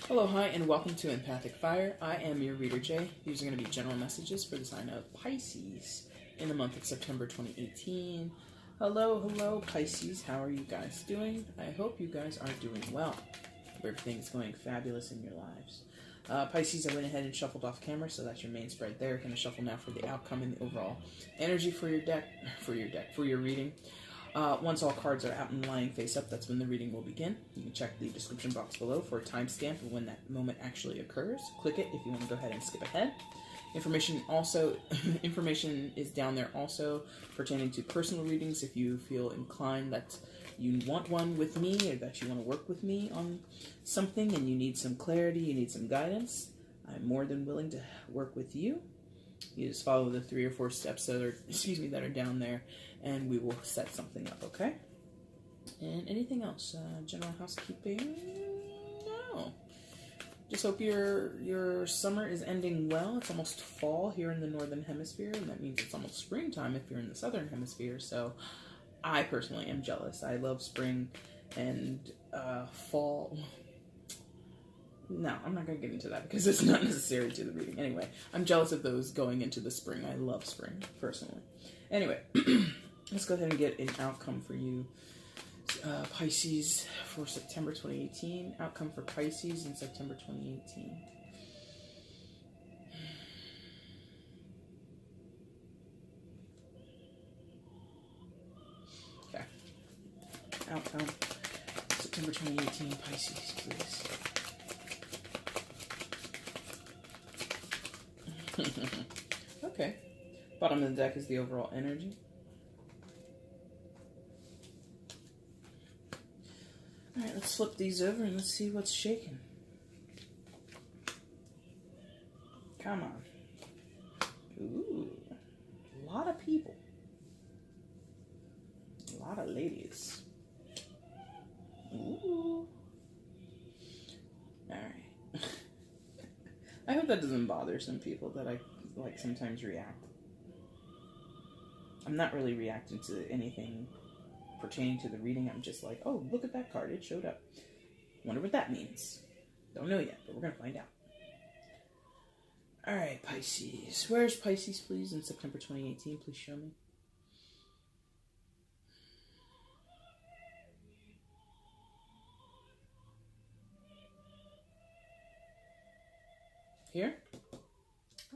Hello, hi, and welcome to EmpathicFire. I am your reader, Jay. These are going to be general messages for the sign of Pisces in the month of September 2018. Hello, Pisces. How are you guys doing? I hope you guys are doing well. Everything's going fabulous in your lives. Pisces, I went ahead and shuffled off camera, so that's your main spread there. Going to shuffle now for the outcome and the overall energy for your reading. Once all cards are out and lying face up, that's when the reading will begin. You can check the description box below for a timestamp of when that moment actually occurs. Click it if you want to go ahead and skip ahead. Information is down there also pertaining to personal readings. If you feel inclined that you want one with me or that you want to work with me on something and you need some clarity, you need some guidance, I'm more than willing to work with you. You just follow the 3 or 4 steps that are down there, and we will set something up, okay? And anything else? General housekeeping? No. Just hope your summer is ending well. It's almost fall here in the northern hemisphere, and that means it's almost springtime if you're in the southern hemisphere. So I personally am jealous. I love spring and fall. No, I'm not going to get into that because it's not necessary to the reading. Anyway, I'm jealous of those going into the spring. I love spring, personally. Anyway, let's go ahead and get an outcome for you, Pisces, for September 2018. Outcome for Pisces in September 2018. Okay. Outcome, September 2018, Pisces, please. Okay. Bottom of the deck is the overall energy. Alright, let's flip these over and let's see what's shaking. Come on. Ooh. A lot of people. A lot of ladies. Ooh. Alright. I hope that doesn't bother some people that I sometimes react. I'm not really reacting to anything pertaining to the reading. I'm just like, oh, look at that card. It showed up. Wonder what that means. Don't know yet, but we're going to find out. All right, Pisces. Where's Pisces, please, in September 2018? Please show me. Here?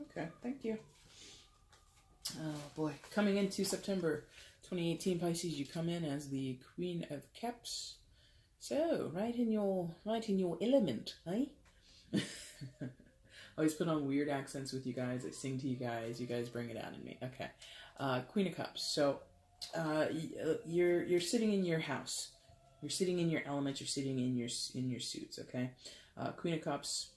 Okay, thank you. Oh boy, coming into September 2018, Pisces, you come in as the Queen of Cups. So, right in your element, eh? I always put on weird accents with you guys. I sing to you guys bring it out in me. Okay. Queen of Cups. So, you're sitting in your house. You're sitting in your element, you're sitting in your suits, okay? Queen of Cups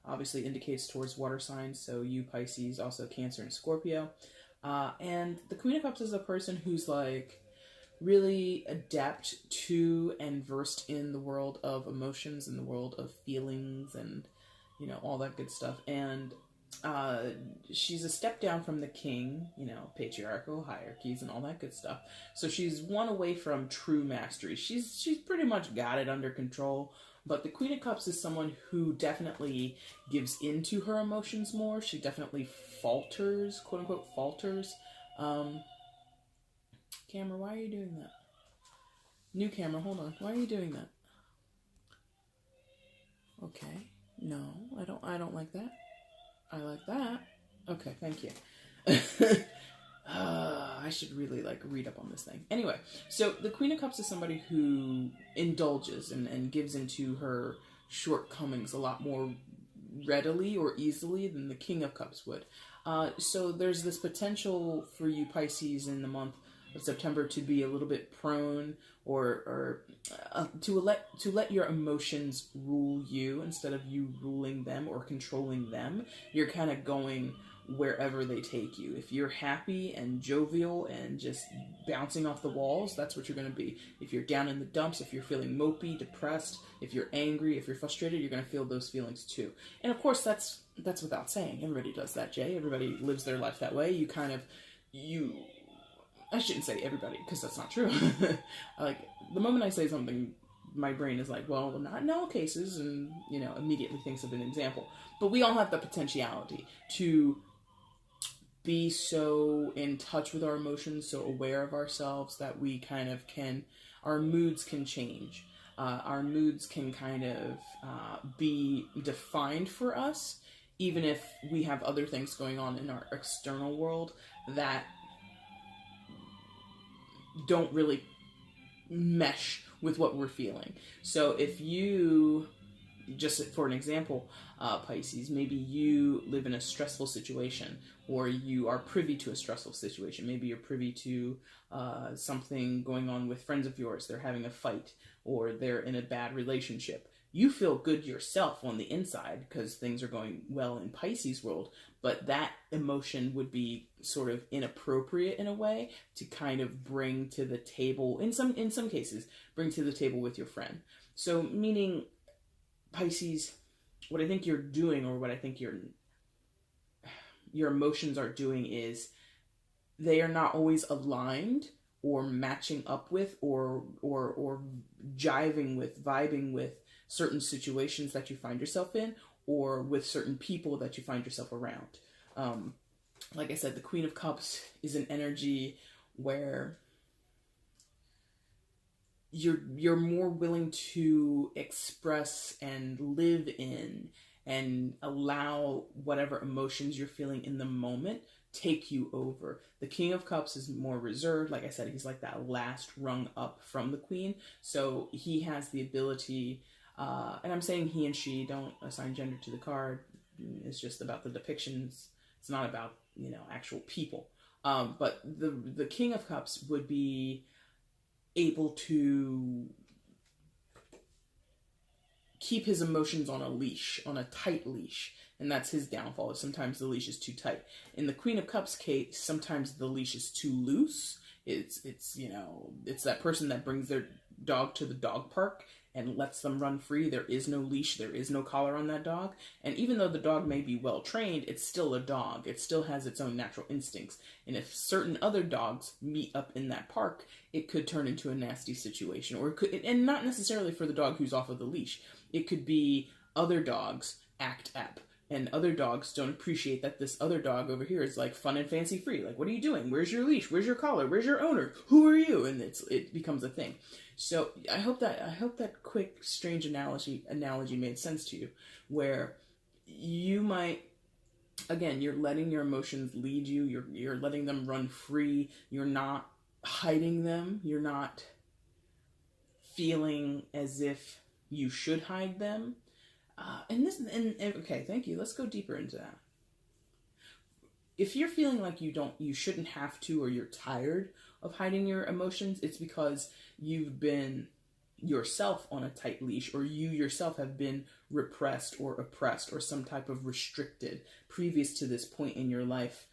obviously indicates towards water signs, so you Pisces, also Cancer and Scorpio. And the Queen of Cups is a person who's like really adept to and versed in the world of emotions and the world of feelings and, you know, all that good stuff. And she's a step down from the king, you know, patriarchal hierarchies and all that good stuff. So she's one away from true mastery. She's pretty much got it under control. But the Queen of Cups is someone who definitely gives into her emotions more. She definitely falters, quote unquote, falters. Camera, why are you doing that? New camera, hold on. Why are you doing that? Okay. No, I don't like that. I like that. Okay, thank you. I should really read up on this thing. Anyway, so the Queen of Cups is somebody who indulges and gives into her shortcomings a lot more readily or easily than the King of Cups would. So there's this potential for you Pisces in the month of September to be a little bit prone or to let your emotions rule you instead of you ruling them or controlling them. You're kind of going wherever they take you. If you're happy and jovial and just bouncing off the walls, that's what you're going to be. If you're down in the dumps, if you're feeling mopey, depressed, if you're angry, if you're frustrated, you're going to feel those feelings too. And of course, that's without saying. Everybody does that, Jay. Everybody lives their life that way. I shouldn't say everybody, because that's not true. The moment I say something my brain is like, well, not in all cases, and, you know, immediately thinks of an example. But we all have the potentiality to be so in touch with our emotions, so aware of ourselves that we kind of can, our moods can change. Our moods can kind of be defined for us, even if we have other things going on in our external world that don't really mesh with what we're feeling. So if you, just for an example, Pisces, maybe you live in a stressful situation, or you are privy to a stressful situation. Maybe you're privy to something going on with friends of yours. They're having a fight, or they're in a bad relationship. You feel good yourself on the inside because things are going well in Pisces world, but that emotion would be sort of inappropriate in a way to kind of bring to the table, in some cases, bring to the table with your friend. So meaning, Pisces, what I think you're doing, or what I think your emotions are doing, is they are not always aligned or matching up with or jiving with, vibing with certain situations that you find yourself in, or with certain people that you find yourself around. Like I said, the Queen of Cups is an energy where you're more willing to express and live in and allow whatever emotions you're feeling in the moment take you over. The King of Cups is more reserved. Like I said, he's like that last rung up from the Queen. So he has the ability, and I'm saying he and she, don't assign gender to the card. It's just about the depictions. It's not about, you know, actual people. But the King of Cups would be able to keep his emotions on a leash, on a tight leash, and that's his downfall. Sometimes the leash is too tight. In the Queen of Cups case, sometimes the leash is too loose. It's you know, it's that person that brings their dog to the dog park and lets them run free. There is no leash, there is no collar on that dog. And even though the dog may be well trained, it's still a dog. It still has its own natural instincts. And if certain other dogs meet up in that park, it could turn into a nasty situation. Or it could, and not necessarily for the dog who's off of the leash. It could be other dogs act up. And other dogs don't appreciate that this other dog over here is like fun and fancy free. Like, what are you doing? Where's your leash? Where's your collar? Where's your owner? Who are you? And it becomes a thing. So I hope that quick, strange analogy made sense to you, where you might, again, you're letting your emotions lead you. You're letting them run free. You're not hiding them. You're not feeling as if you should hide them. Okay, thank you. Let's go deeper into that. If you're feeling like you shouldn't have to, or you're tired of hiding your emotions, it's because you've been yourself on a tight leash, or you yourself have been repressed or oppressed or some type of restricted previous to this point in your life,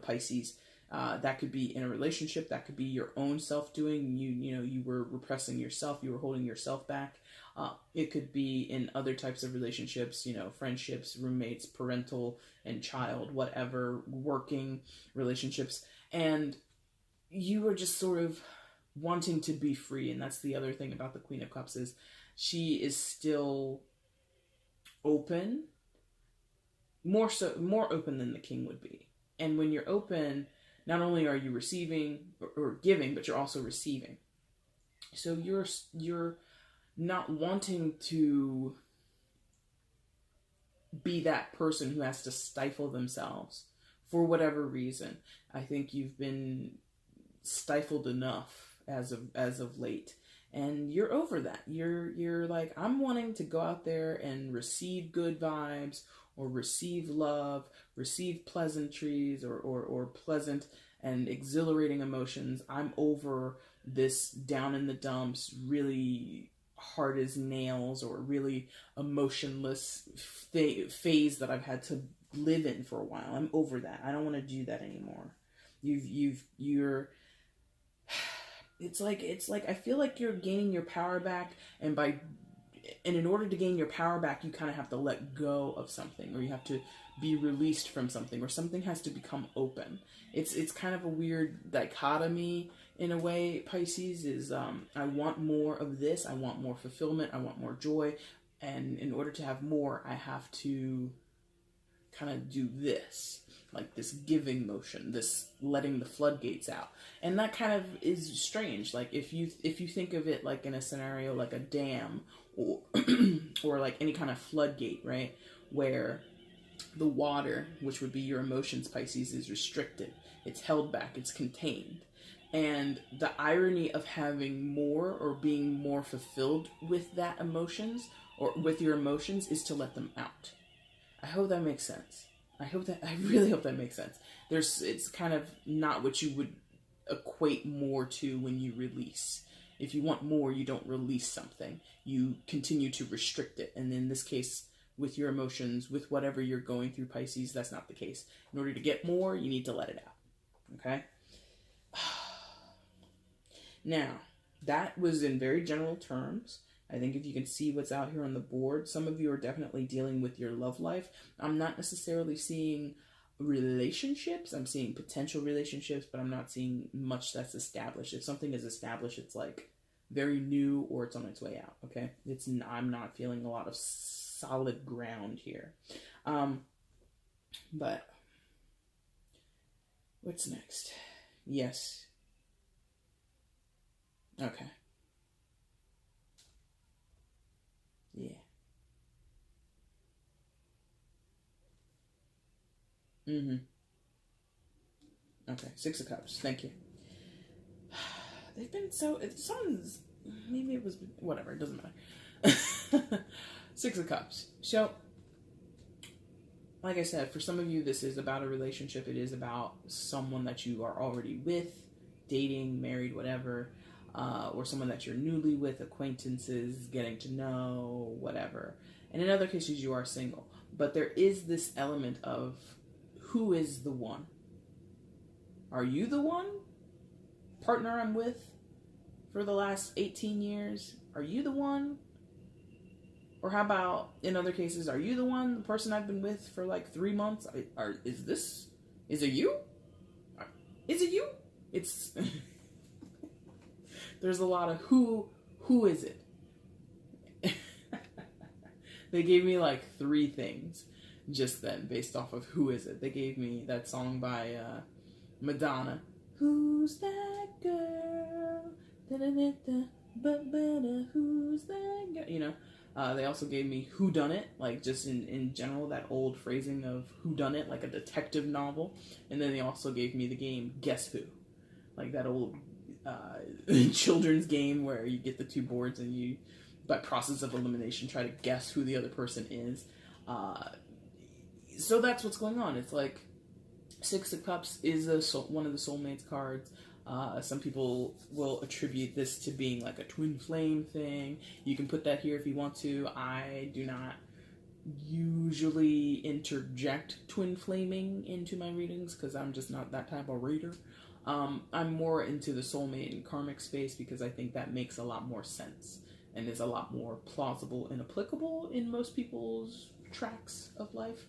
Pisces. That could be in a relationship. That could be your own self-doing. You were repressing yourself. You were holding yourself back. It could be in other types of relationships, friendships, roommates, parental and child, whatever, working relationships. And you are just sort of wanting to be free. And that's the other thing about the Queen of Cups, is she is still open, more open than the King would be. And when you're open, not only are you receiving or giving, but you're also receiving. So you're not wanting to be that person who has to stifle themselves for whatever reason. I think you've been stifled enough as of late, and you're over that. You're like, I'm wanting to go out there and receive good vibes, or receive love, receive pleasantries, or pleasant and exhilarating emotions. I'm over this down in the dumps, really hard as nails, or really emotionless phase that I've had to live in for a while. I'm over that. I don't want to do that anymore. It's like I feel like you're gaining your power back, and in order to gain your power back, you kind of have to let go of something, or you have to be released from something, or something has to become open. It's kind of a weird dichotomy in a way, Pisces, is I want more of this, I want more fulfillment, I want more joy, and in order to have more, I have to kind of do this, like this giving motion, this letting the floodgates out. And that kind of is strange. Like if you think of it like in a scenario like a dam, or or like any kind of floodgate, right, where the water, which would be your emotions, Pisces, is restricted, it's held back, it's contained. And the irony of having more, or being more fulfilled with that emotions, or with your emotions, is to let them out. I hope that makes sense. I really hope that makes sense. It's kind of not what you would equate more to when you release. If you want more, you don't release something. You continue to restrict it. And in this case, with your emotions, with whatever you're going through, Pisces, that's not the case. In order to get more, you need to let it out. Okay? Now, that was in very general terms. I think if you can see what's out here on the board, some of you are definitely dealing with your love life. I'm not necessarily seeing relationships. I'm seeing potential relationships, but I'm not seeing much that's established. If something is established, it's like very new, or it's on its way out, okay? I'm not feeling a lot of solid ground here. But what's next? Yes. Okay. Yeah. Okay, Six of Cups. Thank you. They've been so... It sounds... Maybe it was... Whatever, it doesn't matter. Six of Cups. So, like I said, for some of you, this is about a relationship. It is about someone that you are already with, dating, married, whatever. Or someone that you're newly with, acquaintances, getting to know, whatever. And in other cases, you are single. But there is this element of, who is the one? Are you the one? Partner I'm with for the last 18 years? Are you the one? Or how about, in other cases, are you the one? The person I've been with for like 3 months? Is it you? Is it you? It's... There's a lot of who is it? They gave me like 3 things just then based off of who is it. They gave me that song by Madonna. Who's that girl? Da-da-da-da, but who's that girl? You know, they also gave me Who Done It, like just in general, that old phrasing of Who Done It, like a detective novel. And then they also gave me the game Guess Who, like that old children's game where you get the 2 boards and you, by process of elimination, try to guess who the other person is. So that's what's going on. It's like Six of Cups is one of the soulmates cards. Some people will attribute this to being like a twin flame thing. You can put that here if you want to. I do not usually interject twin flaming into my readings because I'm just not that type of reader. I'm more into the soulmate and karmic space because I think that makes a lot more sense and is a lot more plausible and applicable in most people's tracks of life.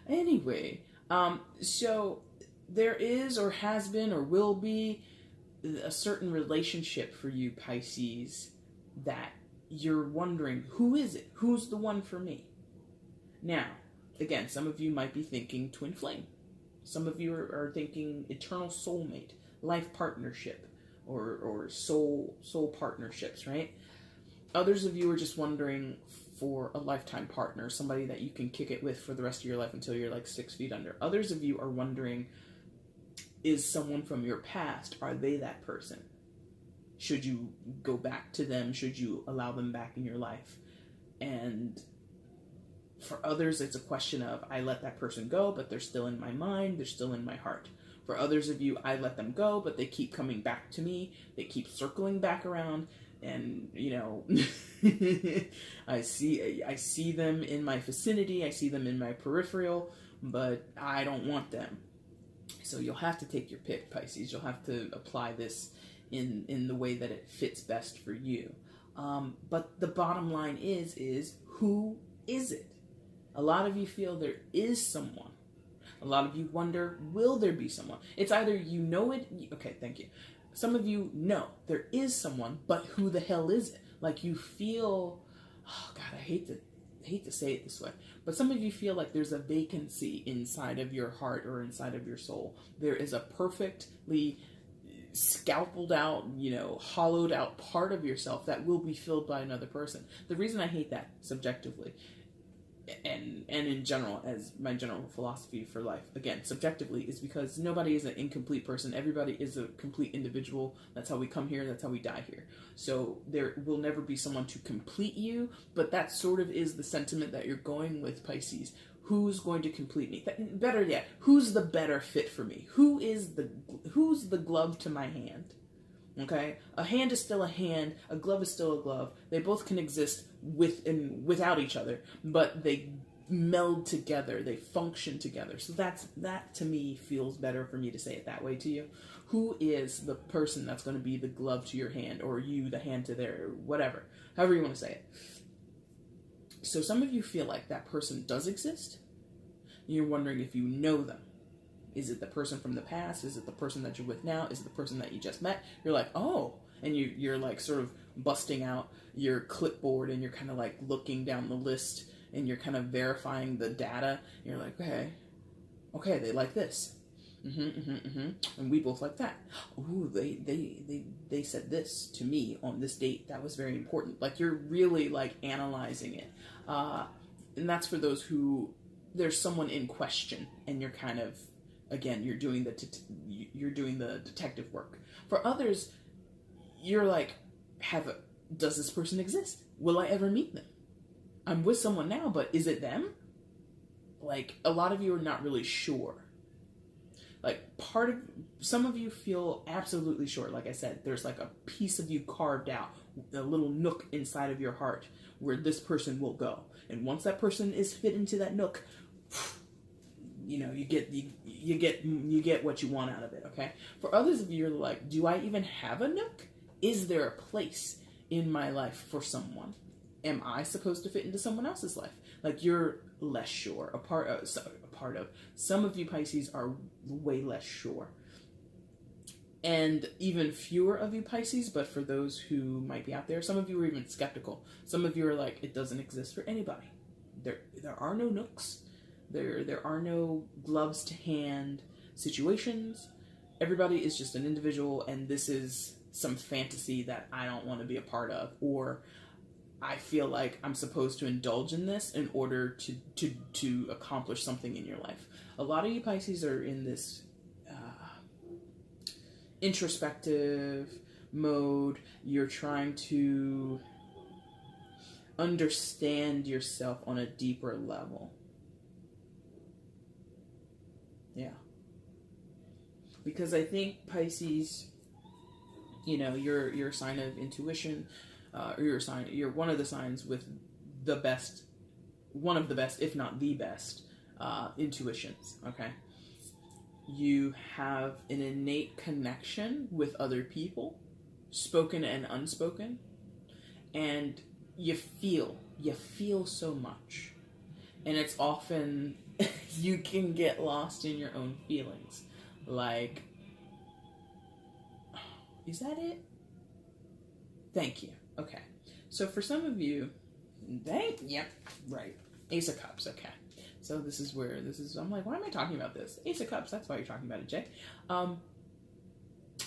Anyway, so there is, or has been, or will be a certain relationship for you, Pisces, that you're wondering, who is it? Who's the one for me? Now, again, some of you might be thinking twin flame. Some of you are thinking eternal soulmate, life partnership, or soul partnerships, right? Others of you are just wondering for a lifetime partner, somebody that you can kick it with for the rest of your life until you're like 6 feet under. Others of you are wondering, is someone from your past, are they that person? Should you go back to them? Should you allow them back in your life? And for others, it's a question of, I let that person go, but they're still in my mind, they're still in my heart. For others of you, I let them go, but they keep coming back to me, they keep circling back around, and, you know, I see them in my vicinity, I see them in my peripheral, but I don't want them. So you'll have to take your pick, Pisces. You'll have to apply this in the way that it fits best for you. But the bottom line is who is it? A lot of you feel there is someone. A lot of you wonder, will there be someone? It's either you know it. Okay, thank you. Some of you know there is someone, but who the hell is it? Like you feel, oh God, I hate to say it this way, but some of you feel like there's a vacancy inside of your heart or inside of your soul. There is a perfectly scalpeled out, hollowed out part of yourself that will be filled by another person. The reason I hate that subjectively and in general, as my general philosophy for life, again, subjectively, is because nobody is an incomplete person. Everybody is a complete individual. That's how we come here. That's how we die here. So there will never be someone to complete you, but that sort of is the sentiment that you're going with, Pisces. Who's going to complete me? Better yet, who's the better fit for me? Who's the glove to my hand? Okay, a hand is still a hand, a glove is still a glove. They both can exist with and without each other, but they meld together, they function together. So that to me feels better for me to say it that way to you. Who is the person that's going to be the glove to your hand, or you the hand to their, or whatever, however you want to say it. So some of you feel like that person does exist. You're wondering if you know them. Is it the person from the past? Is it the person that you're with now? Is it the person that you just met? You're like, oh, and you're like sort of busting out your clipboard and you're kind of like looking down the list and you're kind of verifying the data. And you're like, okay, they like this. And we both like that. Ooh, they said this to me on this date. That was very important. Like you're really like analyzing it. And that's for those who there's someone in question and you're kind of, again, you're doing the detective work. For others, you're like, does this person exist? Will I ever meet them? I'm with someone now, but is it them? Like, a lot of you are not really sure. Like, some of you feel absolutely sure. Like I said, there's like a piece of you carved out, a little nook inside of your heart where this person will go. And once that person is fit into that nook, you get what you want out of it, okay? For others of you, you're like, do I even have a nook? Is there a place in my life for someone? Am I supposed to fit into someone else's life? Like, you're less sure. A part of. Some of you Pisces are way less sure. And even fewer of you Pisces, but for those who might be out there, some of you are even skeptical. Some of you are like, it doesn't exist for anybody. There are no nooks. There are no gloves to hand situations. Everybody is just an individual, and this is some fantasy that I don't want to be a part of, or I feel like I'm supposed to indulge in this in order to accomplish something in your life. A lot of you Pisces are in this introspective mode. You're trying to understand yourself on a deeper level. Yeah. Because I think Pisces, you're a sign of intuition, or you're one of the signs with one of the best, if not the best, intuitions, okay? You have an innate connection with other people, spoken and unspoken, and you feel so much. And it's often, you can get lost in your own feelings. Like, is that it? Thank you. Okay. So for some of you, yep, right. Ace of Cups, okay. So I'm like, why am I talking about this? Ace of Cups, that's why you're talking about it, Jay. A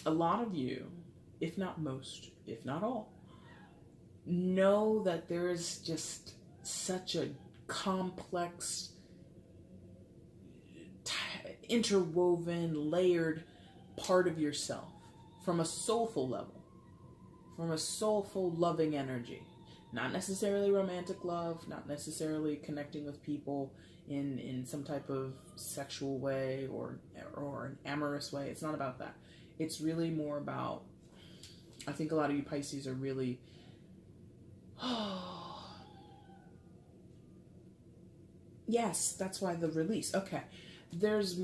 lot of you, if not most, if not all, know that there is just such a complex, interwoven, layered part of yourself from a soulful level, from a soulful, loving energy. Not necessarily romantic love, not necessarily connecting with people in some type of sexual way or an amorous way. It's not about that. It's really more about, I think a lot of you Pisces are really, yes, that's why the release. Okay. There's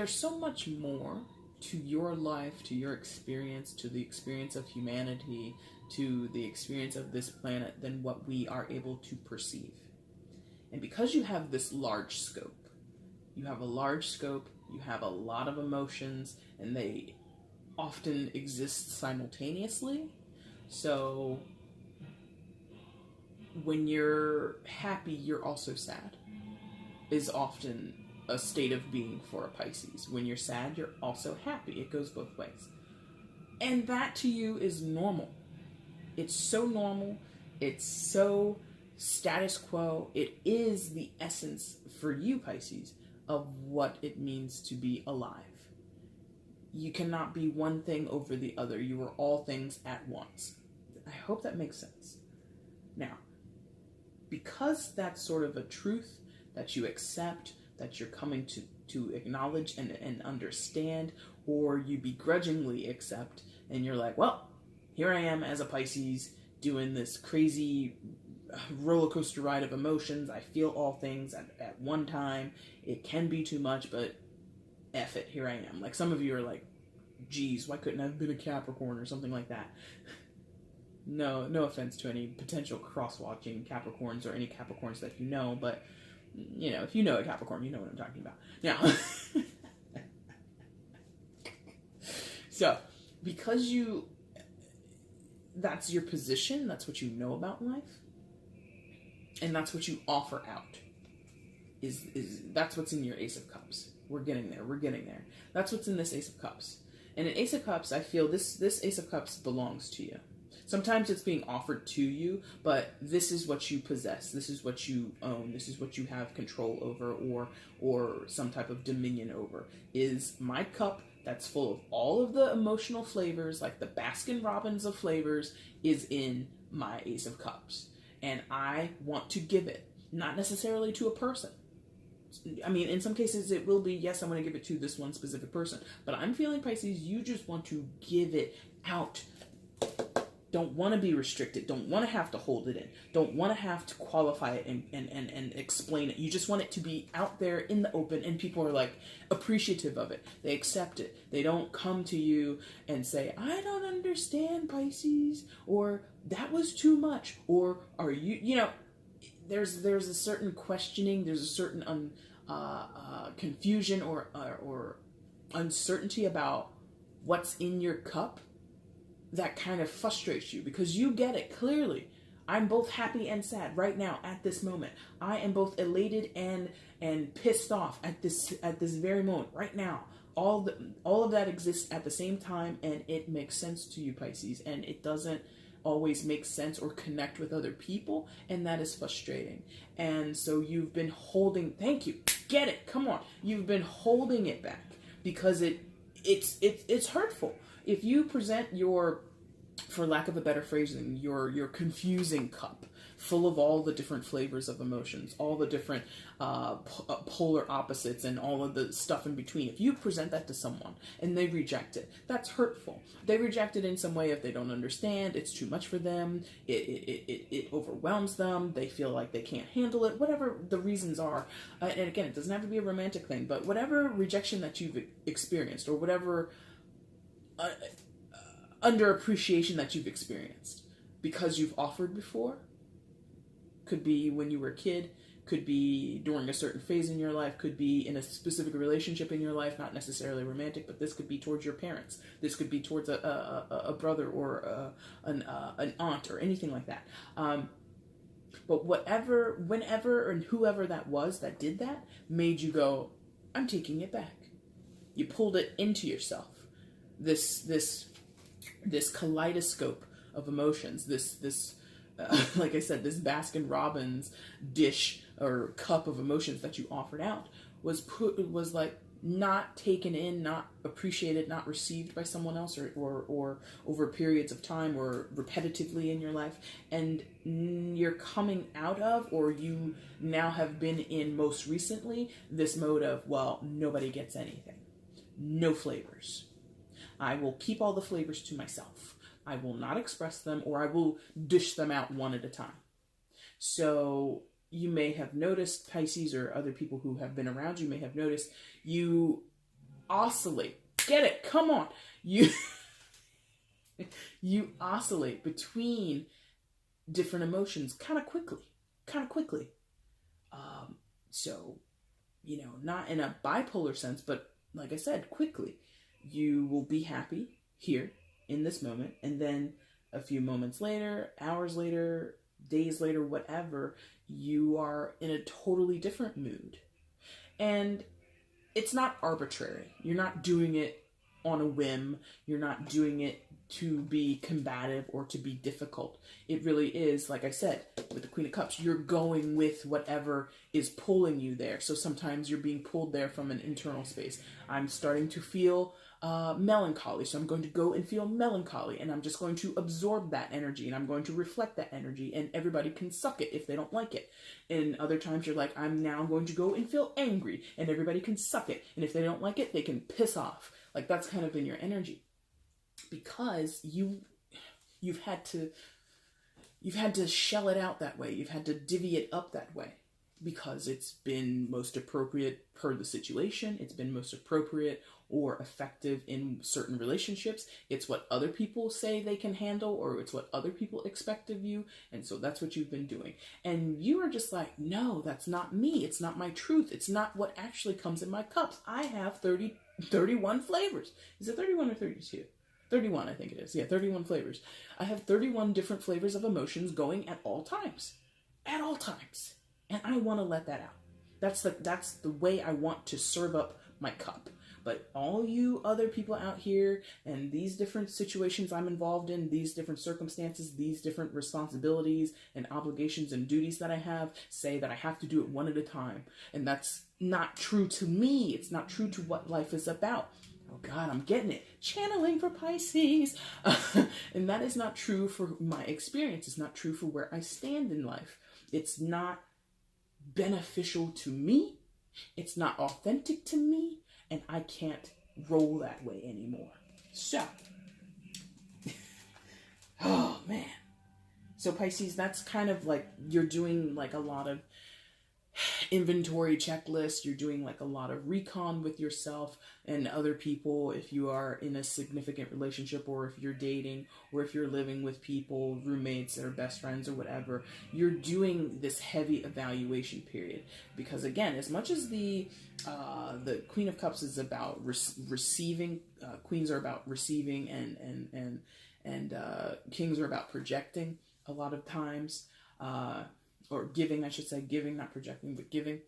so much more to your life, to your experience, to the experience of humanity, to the experience of this planet than what we are able to perceive. And because you have this large scope, you have a lot of emotions, and they often exist simultaneously. So when you're happy, you're also sad, is often a state of being for a Pisces. When you're sad, you're also happy. It goes both ways. And that to you is normal. It's so normal. It's so status quo. It is the essence for you, Pisces, of what it means to be alive. You cannot be one thing over the other. You are all things at once. I hope that makes sense. Now, because that's sort of a truth that you accept, that you're coming to acknowledge and understand, or you begrudgingly accept, and you're like, well, here I am as a Pisces doing this crazy roller coaster ride of emotions. I feel all things at one time. It can be too much, but F it, here I am. Like some of you are like, geez, why couldn't I have been a Capricorn or something like that? No offense to any potential cross-watching Capricorns or any Capricorns that you know, but you know, if you know a Capricorn, you know what I'm talking about. Now, so because that's your position, that's what you know about life, and that's what you offer out. Is that's what's in your Ace of Cups. We're getting there. That's what's in this Ace of Cups. And an Ace of Cups, I feel this Ace of Cups belongs to you. Sometimes it's being offered to you, but this is what you possess. This is what you own. This is what you have control over or some type of dominion over. Is my cup that's full of all of the emotional flavors, like the Baskin-Robbins of flavors, is in my Ace of Cups. And I want to give it, not necessarily to a person. I mean, in some cases it will be, yes, I'm going to give it to this one specific person. But I'm feeling, Pisces, you just want to give it out. Don't want to be restricted. Don't want to have to hold it in. Don't want to have to qualify it and explain it. You just want it to be out there in the open, and people are like appreciative of it. They accept it. They don't come to you and say, I don't understand, Pisces, or that was too much, or are you know, there's a certain questioning, there's a certain confusion or uncertainty about what's in your cup that kind of frustrates you, because you get it clearly. I'm both happy and sad right now at this moment. I am both elated and pissed off at this very moment right now. All of that exists at the same time, and it makes sense to you, Pisces, and it doesn't always make sense or connect with other people, and that is frustrating. And so you've been holding, thank you, get it, come on. You've been holding it back because it's hurtful. If you present your, for lack of a better phrasing, your confusing cup full of all the different flavors of emotions, all the different polar opposites and all of the stuff in between, if you present that to someone and they reject it, that's hurtful. They reject it in some way if they don't understand, it's too much for them, it overwhelms them, they feel like they can't handle it, whatever the reasons are. And again, it doesn't have to be a romantic thing, but whatever rejection that you've experienced, or whatever underappreciation that you've experienced because you've offered before, could be when you were a kid, could be during a certain phase in your life, could be in a specific relationship in your life, not necessarily romantic, but this could be towards your parents, this could be towards a brother or an aunt or anything like that. But whatever, whenever, and whoever that was that did that made you go, I'm taking it back. You pulled it into yourself. This kaleidoscope of emotions, this like I said, this Baskin-Robbins dish or cup of emotions that you offered out was like not taken in, not appreciated, not received by someone else, or over periods of time or repetitively in your life, and you're coming out of, or you now have been in most recently, this mode of, well, nobody gets anything, no flavors. I will keep all the flavors to myself. I will not express them, or I will dish them out one at a time. So you may have noticed, Pisces, or other people who have been around you may have noticed, you oscillate. Get it? Come on. You oscillate between different emotions kind of quickly. So, not in a bipolar sense, but like I said, quickly, you will be happy here in this moment, and then a few moments later, hours later, days later, whatever, you are in a totally different mood. And it's not arbitrary. You're not doing it on a whim. You're not doing it to be combative or to be difficult. It really is, like I said, with the Queen of Cups, you're going with whatever is pulling you there. So sometimes you're being pulled there from an internal space. I'm starting to feel melancholy, so I'm going to go and feel melancholy, and I'm just going to absorb that energy, and I'm going to reflect that energy, and everybody can suck it if they don't like it. And other times you're like, I'm now going to go and feel angry, and everybody can suck it, and if they don't like it, they can piss off. Like, that's kind of been your energy, because you've had to shell it out that way. You've had to divvy it up that way, because it's been most appropriate per the situation. It's been most appropriate or effective in certain relationships. It's what other people say they can handle, or it's what other people expect of you. And so that's what you've been doing. And you are just like, no, that's not me. It's not my truth. It's not what actually comes in my cups. I have 31 flavors. Is it 31 or 32? 31, I think it is. Yeah, 31 flavors. I have 31 different flavors of emotions going at all times. At all times. And I want to let that out. That's the way I want to serve up my cup. But all you other people out here, and these different situations I'm involved in, these different circumstances, these different responsibilities and obligations and duties that I have, say that I have to do it one at a time. And that's not true to me. It's not true to what life is about. Oh God, I'm getting it. Channeling for Pisces. And that is not true for my experience. It's not true for where I stand in life. It's not beneficial to me. It's not authentic to me. And I can't roll that way anymore. So, oh man. So Pisces, that's kind of like, you're doing like a lot of inventory checklist. You're doing like a lot of recon with yourself and other people, if you are in a significant relationship, or if you're dating, or if you're living with people, roommates or best friends or whatever. You're doing this heavy evaluation period, because again, as much as the Queen of Cups is about receiving, queens are about receiving, and kings are about projecting a lot of times, or giving, I should say, giving, not projecting, but giving.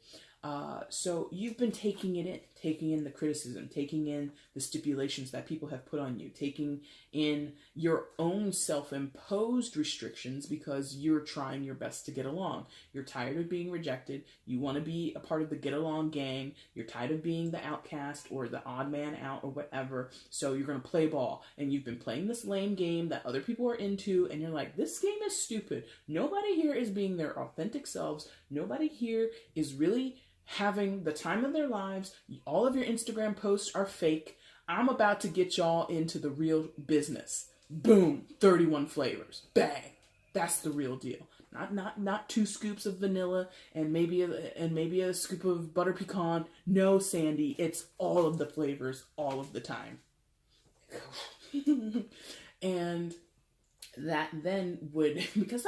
So you've been taking in the criticism, taking in the stipulations that people have put on you, taking in your own self-imposed restrictions, because you're trying your best to get along. You're tired of being rejected. You want to be a part of the get-along gang. You're tired of being the outcast or the odd man out or whatever. So you're going to play ball. And you've been playing this lame game that other people are into, and you're like, this game is stupid. Nobody here is being their authentic selves. Nobody here is really having the time of their lives. All of your Instagram posts are fake. I'm about to get y'all into the real business. Boom, 31 flavors. Bang. That's the real deal. Not 2 scoops of vanilla and maybe a scoop of butter pecan. No, Sandy, it's all of the flavors all of the time. And that then would, because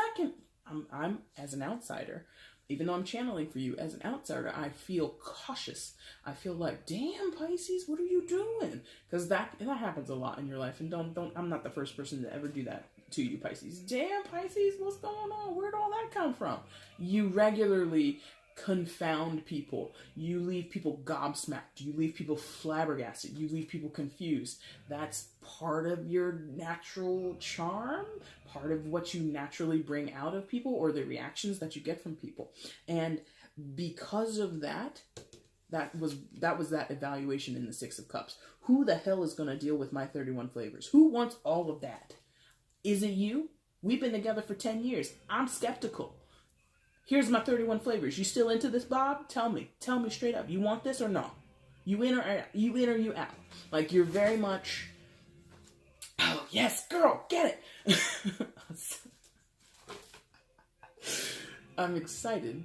I'm as an outsider, even though I'm channeling for you as an outsider, I feel cautious. I feel like, damn, Pisces, what are you doing? Because that happens a lot in your life. And I'm not the first person to ever do that to you, Pisces. Damn, Pisces, what's going on? Where'd all that come from? You regularly confound people. You leave people gobsmacked. You leave people flabbergasted. You leave people confused. That's part of your natural charm, part of what you naturally bring out of people, or the reactions that you get from people. And because of that, that was that evaluation in the 6 of Cups. Who the hell is going to deal with my 31 flavors? Who wants all of that? Is it you? We've been together for 10 years. I'm skeptical. Here's my 31 flavors. You still into this, Bob? Tell me straight up. You want this or no? You in or out? You in or you out? Like, you're very much, oh, yes, girl, get it. I'm excited.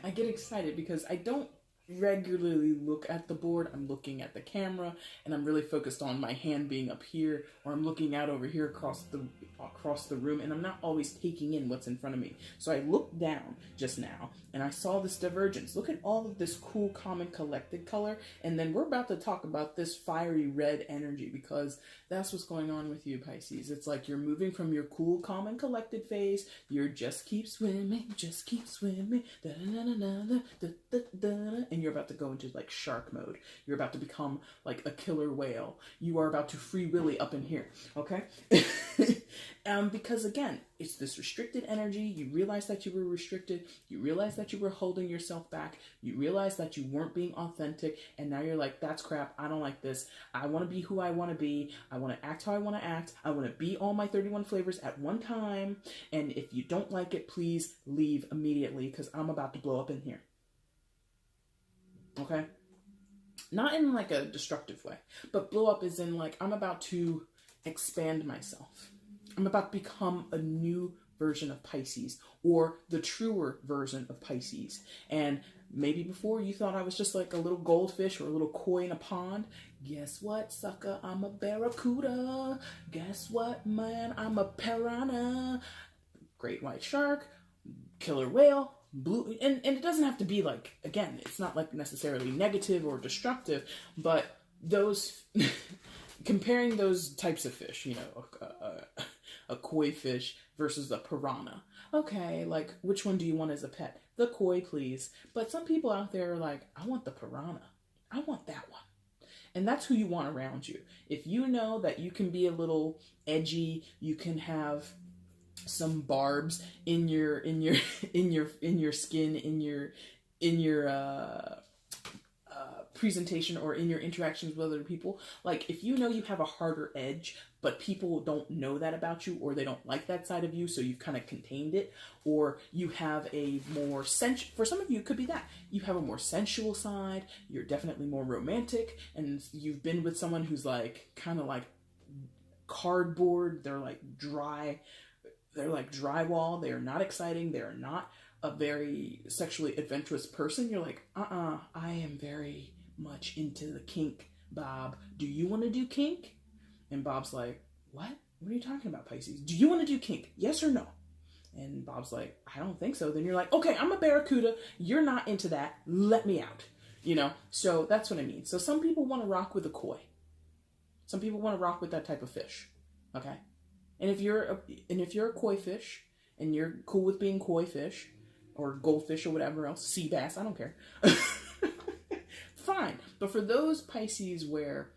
I get excited because I don't regularly look at the board. I'm looking at the camera, and I'm really focused on my hand being up here, or I'm looking out over here across the room, and I'm not always taking in what's in front of me. So I looked down just now, and I saw this divergence. Look at all of this cool, calm, and collected color, and then we're about to talk about this fiery red energy, because that's what's going on with you, Pisces. It's like you're moving from your cool, calm, and collected phase. You're just keep swimming, da da da da da da, and you're about to go into like shark mode. You're about to become like a killer whale. You are about to free willy up in here, okay? Because again, it's this restricted energy. You realize that you were restricted. You realize that you were holding yourself back. You realize that you weren't being authentic, and now you're like, that's crap. I don't like this. I want to be who I want to be. I want to act how I want to act. I want to be all my 31 flavors at one time. And if you don't like it, please leave immediately, because I'm about to blow up in here. Okay? Not in like a destructive way, but blow up is in like, I'm about to expand myself. I'm about to become a new version of Pisces, or the truer version of Pisces. And maybe before you thought I was just like a little goldfish or a little koi in a pond. Guess what, sucker? I'm a barracuda. Guess what, man? I'm a piranha. Great white shark, killer whale, blue. And it doesn't have to be like, again, it's not like necessarily negative or destructive, but those, comparing those types of fish, you know, a koi fish versus a piranha. Okay, like, which one do you want as a pet? The koi, please. But some people out there are like, I want the piranha. I want that one. And that's who you want around you. If you know that you can be a little edgy, you can have some barbs in your skin, in your presentation, or in your interactions with other people. Like, if you know you have a harder edge, but people don't know that about you, or they don't like that side of you, so you've kind of contained it, or you have a more for some of you, it could be that you have a more sensual side, you're definitely more romantic, and you've been with someone who's like kind of like cardboard, they're like drywall, they are not exciting, they are not a very sexually adventurous person. You're like, I am very much into the kink, Bob. Do you want to do kink? And Bob's like, what? What are you talking about, Pisces? Do you want to do kink? Yes or no? And Bob's like, I don't think so. Then you're like, okay, I'm a barracuda. You're not into that. Let me out. You know? So that's what I mean. So some people want to rock with a koi. Some people want to rock with that type of fish. Okay? And if you're a koi fish, and you're cool with being koi fish, or goldfish, or whatever else, sea bass, I don't care. Fine. But for those Pisces where,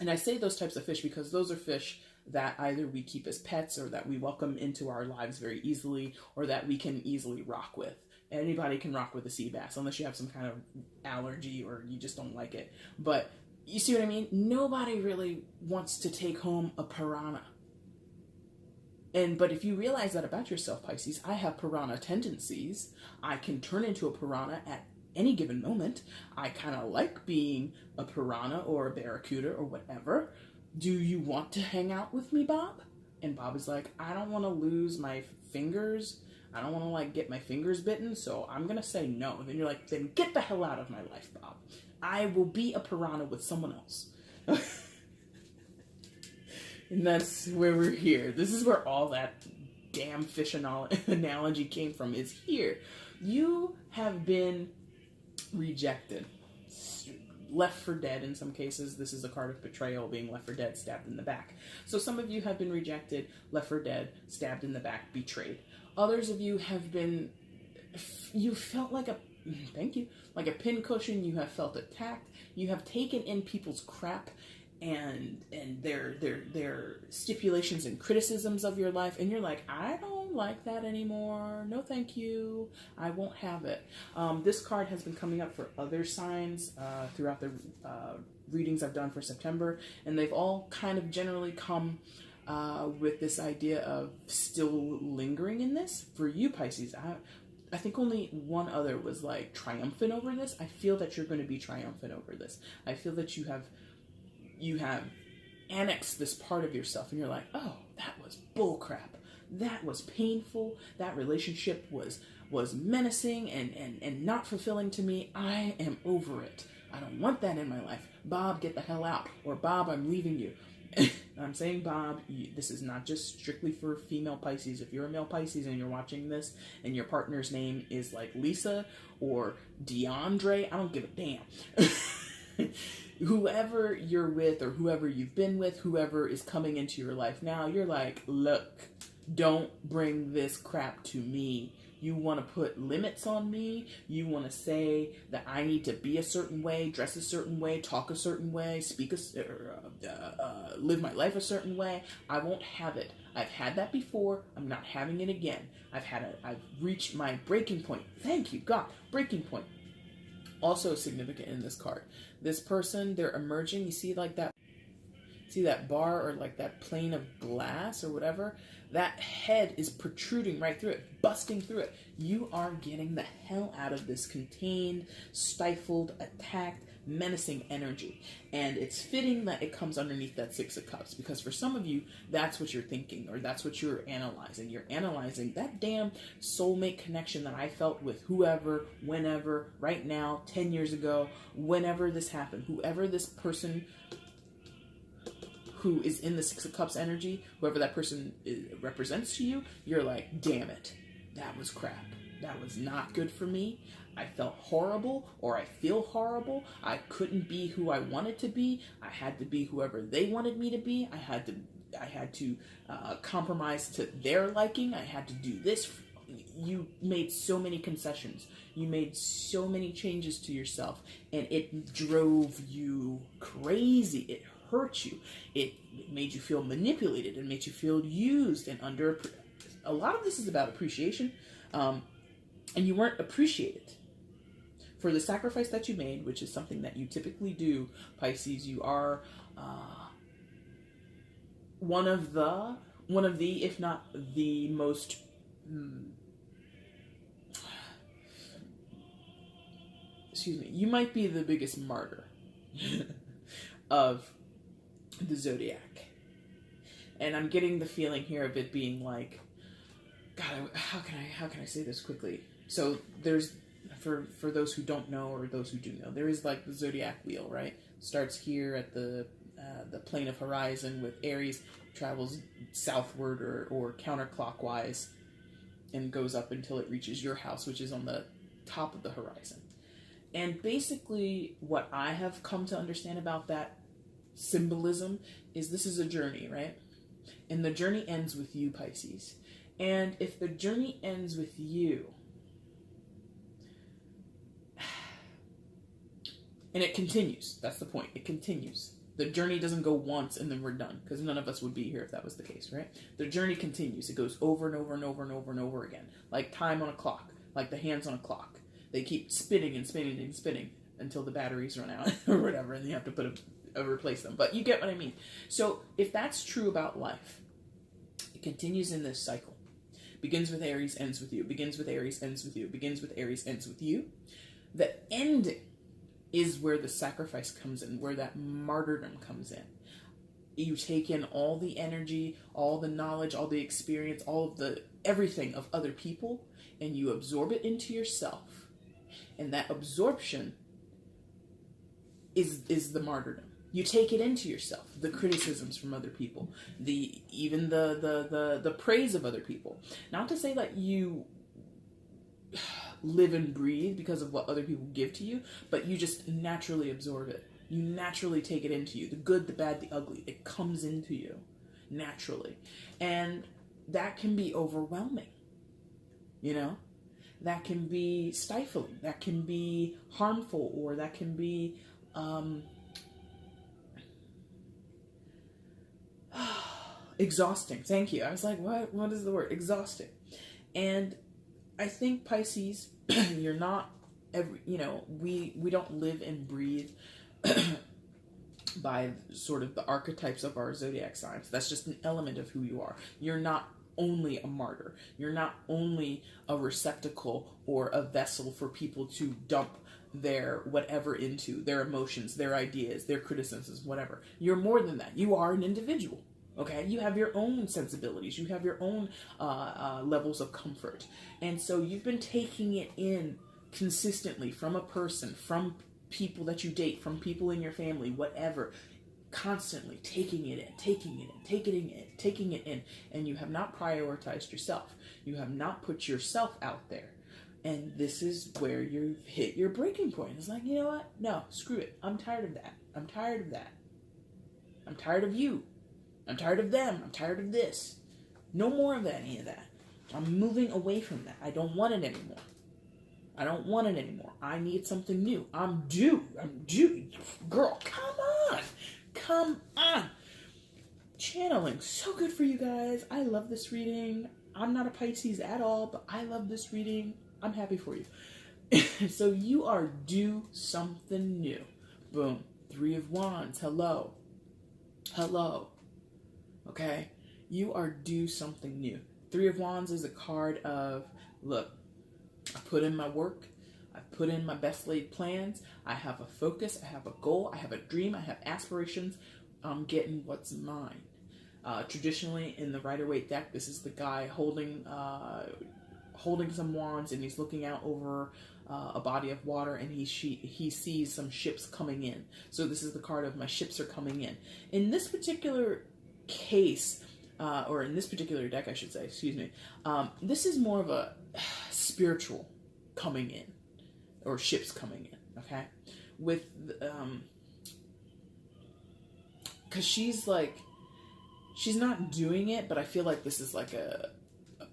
and I say those types of fish because those are fish that either we keep as pets, or that we welcome into our lives very easily, or that we can easily rock with. Anybody can rock with a sea bass, unless you have some kind of allergy or you just don't like it. But you see what I mean? Nobody really wants to take home a piranha. But if you realize that about yourself, Pisces, I have piranha tendencies. I can turn into a piranha at any given moment. I kind of like being a piranha or a barracuda or whatever. Do you want to hang out with me, Bob? And Bob is like, I don't want to lose my fingers. I don't want to like get my fingers bitten, so I'm going to say no. And then you're like, then get the hell out of my life, Bob. I will be a piranha with someone else. And that's where we're here. This is where all that damn fish analogy came from, is here. You have been rejected. Left for dead in some cases. This is a card of betrayal, being left for dead, stabbed in the back. So some of you have been rejected, left for dead, stabbed in the back, betrayed. Others of you have been, you felt like like a pincushion. You have felt attacked. You have taken in people's crap and their stipulations and criticisms of your life, and you're like, I don't like that anymore. No, thank you. I won't have it. This card has been coming up for other signs throughout the readings I've done for September, and they've all kind of generally come with this idea of still lingering in this. For you, Pisces, I think only one other was like triumphant over this. I feel that you're going to be triumphant over this. I feel that you have annexed this part of yourself, and you're like, oh, that was bullcrap. that was painful. That relationship was menacing and not fulfilling to me. I am over it. I don't want that in my life. Bob, get the hell out. Or Bob, I'm leaving you. I'm saying Bob, this is not just strictly for female Pisces. If you're a male Pisces and you're watching this and your partner's name is like Lisa or DeAndre, I don't give a damn. Whoever you're with or whoever you've been with, whoever is coming into your life now, you're like, look, don't bring this crap to me. You want to put limits on me. You want to say that I need to be a certain way, dress a certain way, talk a certain way, live my life a certain way. I won't have it. I've had that before. I'm not having it again. I've reached my breaking point. Thank you, God. Breaking point. Also significant in this card. This person, they're emerging. You see like that? See that bar or like that plane of glass or whatever? That head is protruding right through it, busting through it. You are getting the hell out of this contained, stifled, attacked, menacing energy. And it's fitting that it comes underneath that Six of Cups, because for some of you, that's what you're thinking, or that's what you're analyzing. You're analyzing that damn soulmate connection that I felt with whoever, whenever, right now, 10 years ago, whenever this happened, whoever this person who is in the Six of Cups energy, whoever that person represents to you, you're like, damn it, that was crap. That was not good for me. I felt horrible, or I feel horrible. I couldn't be who I wanted to be. I had to be whoever they wanted me to be. I had to compromise to their liking. I had to do this. You made so many concessions. You made so many changes to yourself, and it drove you crazy. It hurt you. It made you feel manipulated. It made you feel used and under. A lot of this is about appreciation, and you weren't appreciated for the sacrifice that you made, which is something that you typically do, Pisces. You are one of the, if not the most excuse me, you might be the biggest martyr of the Zodiac. And I'm getting the feeling here of it being like, God, how can I say this quickly? So there's, for those who don't know or those who do know, there is like the Zodiac wheel, right? Starts here at the plane of horizon with Aries, travels southward or counterclockwise, and goes up until it reaches your house, which is on the top of the horizon. And basically what I have come to understand about that symbolism is this is a journey, right? And the journey ends with you, Pisces. And if the journey ends with you, and it continues, that's the point, it continues. The journey doesn't go once and then we're done, because none of us would be here if that was the case, right? The journey continues. It goes over and over and over and over and over again, like time on a clock, like the hands on a clock. They keep spinning and spinning and spinning until the batteries run out or whatever, and you have to replace them. But you get what I mean. So if that's true about life, it continues in this cycle. Begins with Aries, ends with you. Begins with Aries, ends with you. Begins with Aries, ends with you. The ending is where the sacrifice comes in, where that martyrdom comes in. You take in all the energy, all the knowledge, all the experience, all of the everything of other people, and you absorb it into yourself. And that absorption is the martyrdom. You take it into yourself, the criticisms from other people, even the praise of other people. Not to say that you live and breathe because of what other people give to you, but you just naturally absorb it. You naturally take it into you. The good, the bad, the ugly. It comes into you naturally. And that can be overwhelming, you know? That can be stifling. That can be harmful, or that can be exhausting. Thank you. I was like, what is the word? Exhausting. And I think, Pisces, you're not we don't live and breathe by sort of the archetypes of our zodiac signs. That's just an element of who you are. You're not only a martyr. You're not only a receptacle or a vessel for people to dump their whatever into, their emotions, their ideas, their criticisms, whatever. You're more than that. You are an individual. Okay, you have your own sensibilities, you have your own levels of comfort, and so you've been taking it in consistently from a person, from people that you date, from people in your family, whatever, constantly taking it in, taking it in, and you have not prioritized yourself. You have not put yourself out there, and this is where you hit your breaking point. It's like, you know what? No, screw it. I'm tired of that. I'm tired of that. I'm tired of you. I'm tired of them. I'm tired of this. No more of any of that. I'm moving away from that. I don't want it anymore. I don't want it anymore. I need something new. I'm due. Girl, come on. Come on. Channeling. So good for you guys. I love this reading. I'm not a Pisces at all, but I love this reading. I'm happy for you. So you are due something new. Boom. 3 of Wands. Hello. Hello. Okay? You are due something new. 3 of Wands is a card of, look, I put in my work. I put in my best laid plans. I have a focus. I have a goal. I have a dream. I have aspirations. I'm getting what's mine. Traditionally, in the Rider-Waite deck, this is the guy holding some wands, and he's looking out over a body of water, and he sees some ships coming in. So this is the card of my ships are coming in. In this particular case, or in this particular deck, I should say, excuse me, this is more of a spiritual coming in, or ships coming in, okay? With, because she's not doing it, but I feel like this is like a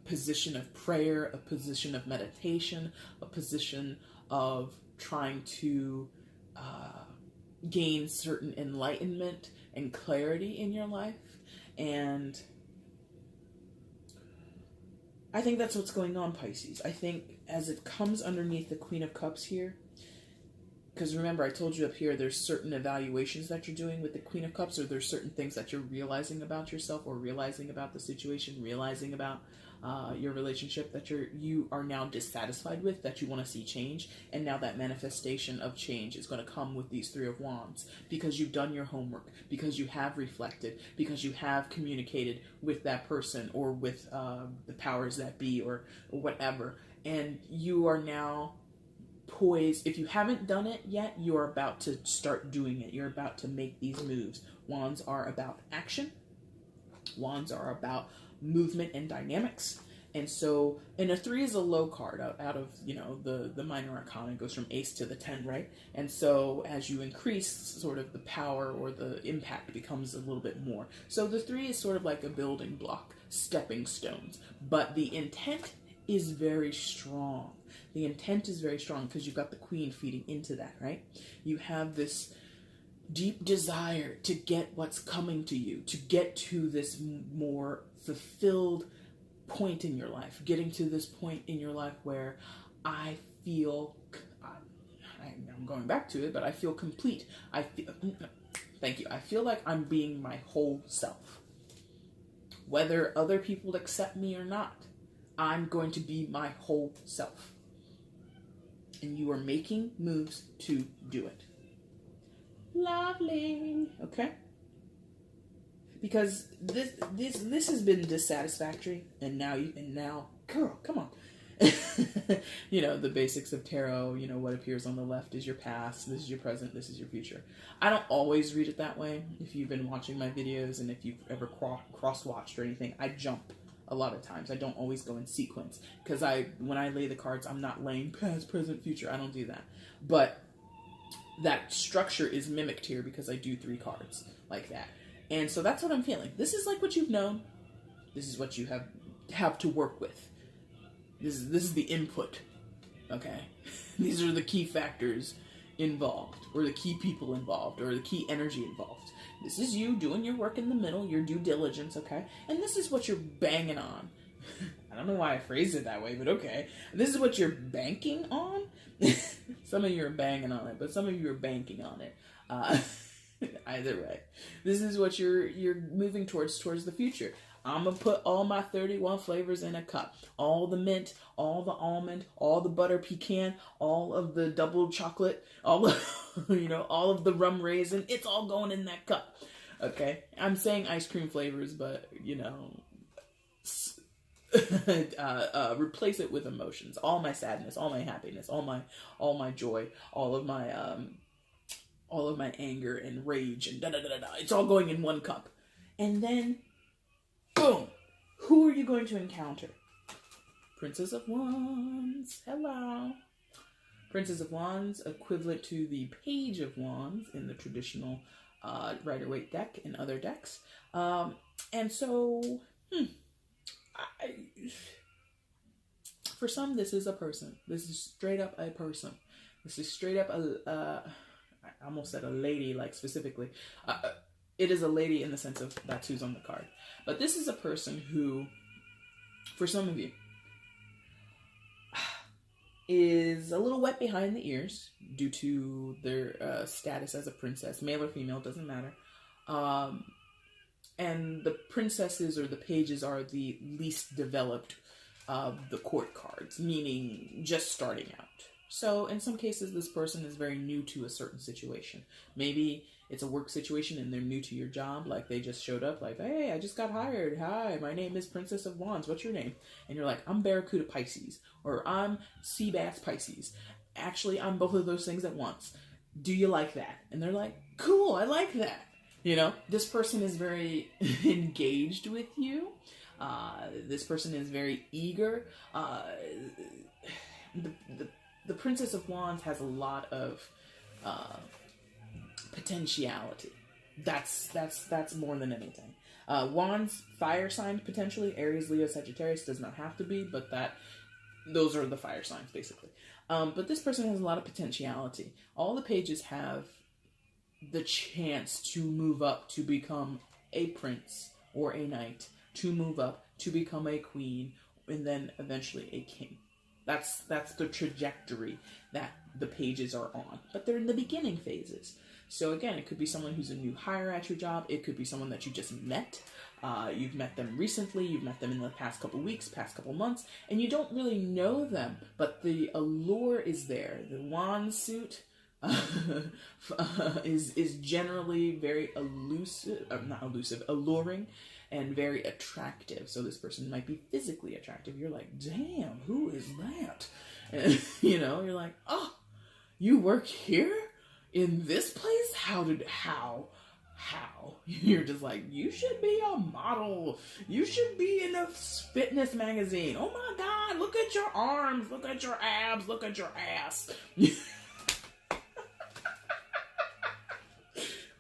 position of prayer, a position of meditation, a position of trying to gain certain enlightenment and clarity in your life. And I think that's what's going on, Pisces. I think as it comes underneath the Queen of Cups here, because remember, I told you up here, there's certain evaluations that you're doing with the Queen of Cups, or there's certain things that you're realizing about yourself, or realizing about the situation, realizing about your relationship that you are now dissatisfied with, that you want to see change. And now that manifestation of change is going to come with these 3 of Wands, because you've done your homework, because you have reflected, because you have communicated with that person, or with the powers that be, or whatever. And you are now poised. If you haven't done it yet, you're about to start doing it. You're about to make these moves. Wands are about action. Wands are about movement and dynamics. And so, and a 3 is a low card out of, the minor arcana. It goes from ace to the 10, right? And so as you increase, sort of the power or the impact becomes a little bit more. So the 3 is sort of like a building block, stepping stones. But the intent is very strong. The intent is very strong because you've got the Queen feeding into that, right? You have this deep desire to get what's coming to you, to get to this more fulfilled point in your life, getting to this point in your life where I feel, I'm going back to it, but I feel complete. Thank you. I feel like I'm being my whole self. Whether other people accept me or not, I'm going to be my whole self. And you are making moves to do it. Lovely. Okay? Because this has been dissatisfactory, and now, girl, come on. The basics of tarot, what appears on the left is your past, this is your present, this is your future. I don't always read it that way. If you've been watching my videos, and if you've ever cross-watched or anything, I jump a lot of times. I don't always go in sequence, because when I lay the cards, I'm not laying past, present, future. I don't do that. But that structure is mimicked here because I do 3 cards like that. And so that's what I'm feeling. This is like what you've known. This is what you have to work with. This is the input. Okay? These are the key factors involved, or the key people involved, or the key energy involved. This is you doing your work in the middle, your due diligence, okay? And this is what you're banging on. I don't know why I phrased it that way, but okay. This is what you're banking on. Some of you are banging on it, but some of you are banking on it. Either way, this is what you're moving towards the future. I'm gonna put all my 31 flavors in a cup. All the mint, all the almond, all the butter pecan, all of the double chocolate, all of, all of the rum raisin. It's all going in that cup. Okay? I'm saying ice cream flavors, but, you know, replace it with emotions. All my sadness, all my happiness, all my joy, all of my anger and rage and da-da-da-da-da. It's all going in one cup. And then, boom! Who are you going to encounter? Princess of Wands. Hello. Princess of Wands, equivalent to the Page of Wands in the traditional Rider-Waite deck and other decks. And so, for some, this is a person. This is straight up a person. This is straight up I almost said a lady, like specifically. It is a lady in the sense of that's who's on the card. But this is a person who, for some of you, is a little wet behind the ears due to their status as a princess. Male or female, doesn't matter. And the princesses or the pages are the least developed of the court cards, meaning just starting out. So in some cases, this person is very new to a certain situation. Maybe it's a work situation and they're new to your job, like they just showed up like, hey, I just got hired. Hi, my name is Princess of Wands. What's your name? And you're like, I'm Barracuda Pisces, or I'm Sea Bass Pisces. Actually, I'm both of those things at once. Do you like that? And they're like, cool, I like that. You know, this person is very engaged with you. This person is very eager. The Princess of Wands has a lot of potentiality. That's more than anything. Wands, fire signs potentially. Aries, Leo, Sagittarius does not have to be, but those are the fire signs basically. But this person has a lot of potentiality. All the pages have the chance to move up to become a prince or a knight, to move up to become a queen, and then eventually a king. That's the trajectory that the pages are on. But they're in the beginning phases. So again, it could be someone who's a new hire at your job. It could be someone that you just met. You've met them recently. You've met them in the past couple weeks, past couple months, and you don't really know them, but the allure is there. The wand suit is generally very alluring, and very attractive. So this person might be physically attractive. You're like, damn, who is that? And, you know, you're like, oh, you work here in this place? How? You're just like, you should be a model. You should be in a fitness magazine. Oh my God, look at your arms, look at your abs, look at your ass.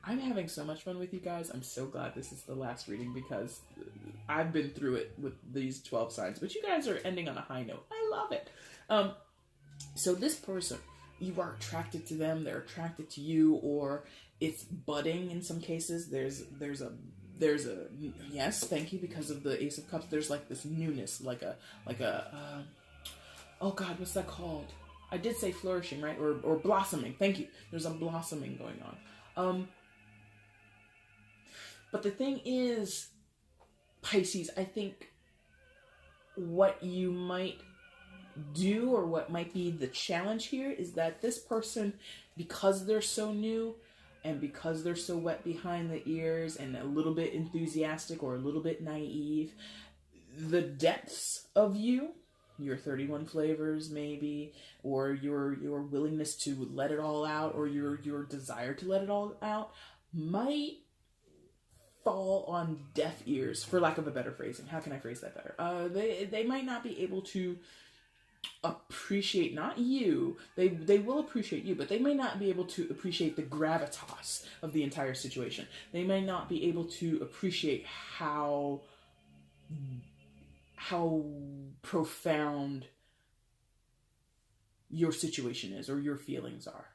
I'm having so much fun with you guys. I'm so glad this is the last reading because I've been through it with these 12 signs, but you guys are ending on a high note. I love it. So this person, you are attracted to them, they're attracted to you, or it's budding in some cases. There's a yes, thank you, because of the Ace of Cups. There's like this newness, like a oh God, what's that called? I did say flourishing, right? Or blossoming. Thank you. There's a blossoming going on. But the thing is, Pisces, I think what you might do, or what might be the challenge here, is that this person, because they're so new and because they're so wet behind the ears and a little bit enthusiastic or a little bit naive, the depths of you, your 31 flavors maybe, or your willingness to let it all out, or your desire to let it all out, might fall on deaf ears, for lack of a better phrasing. How can I phrase that better? They might not be able to appreciate, not you, they will appreciate you, but they may not be able to appreciate the gravitas of the entire situation. They may not be able to appreciate how profound your situation is, or your feelings are.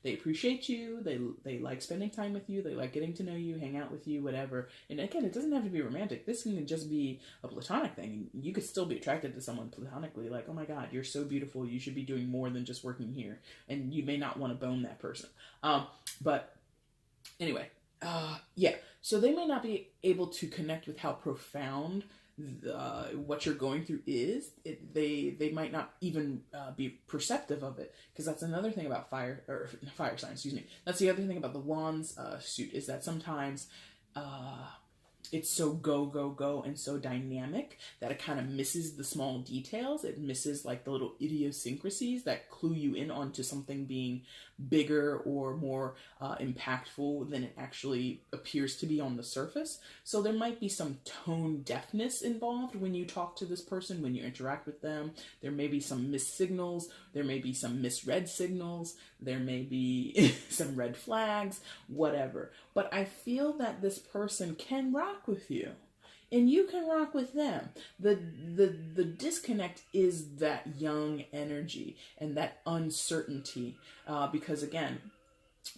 They appreciate you, they like spending time with you, they like getting to know you, hang out with you, whatever. And again, it doesn't have to be romantic. This can just be a platonic thing. You could still be attracted to someone platonically, like, oh my God, you're so beautiful, you should be doing more than just working here. And you may not want to bone that person. But anyway, yeah. So they may not be able to connect with how profound what you're going through is. They might not even be perceptive of it, because that's another thing about fire sign, excuse me. That's the other thing about the wands suit, is that sometimes it's so go, go, go and so dynamic that it kind of misses the small details. It misses like the little idiosyncrasies that clue you in onto something being bigger or more impactful than it actually appears to be on the surface. So there might be some tone deafness involved when you talk to this person, when you interact with them. There may be some missed signals. There may be some misread signals. There may be some red flags, whatever. But I feel that this person can rock with you and you can rock with them. The disconnect is that young energy and that uncertainty, because again,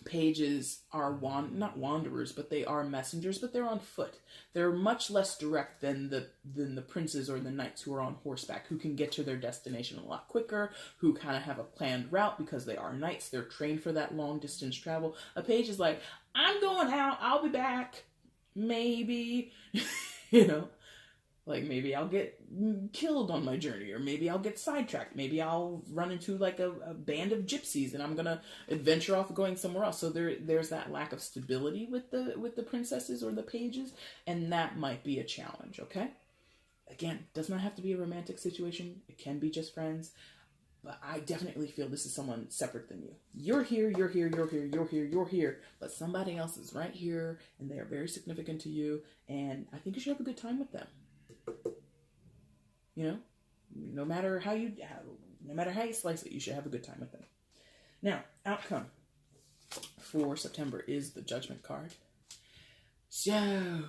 pages are not wanderers, but they are messengers, but they're on foot. They're much less direct than the princes or the knights who are on horseback, who can get to their destination a lot quicker, who kind of have a planned route because they are knights. They're trained for that long distance travel. A page is like, I'm going out, I'll be back, maybe. You know, like maybe I'll get killed on my journey, or maybe I'll get sidetracked. Maybe I'll run into like a band of gypsies and I'm gonna adventure off going somewhere else. So there's that lack of stability with the princesses or the pages, and that might be a challenge. Okay, again, does not have to be a romantic situation. It can be just friends. But I definitely feel this is someone separate than you. You're here, you're here, you're here, you're here, you're here. But somebody else is right here, and they are very significant to you. And I think you should have a good time with them. You know, no matter how you slice it, you should have a good time with them. Now, outcome for September is the Judgment card. So,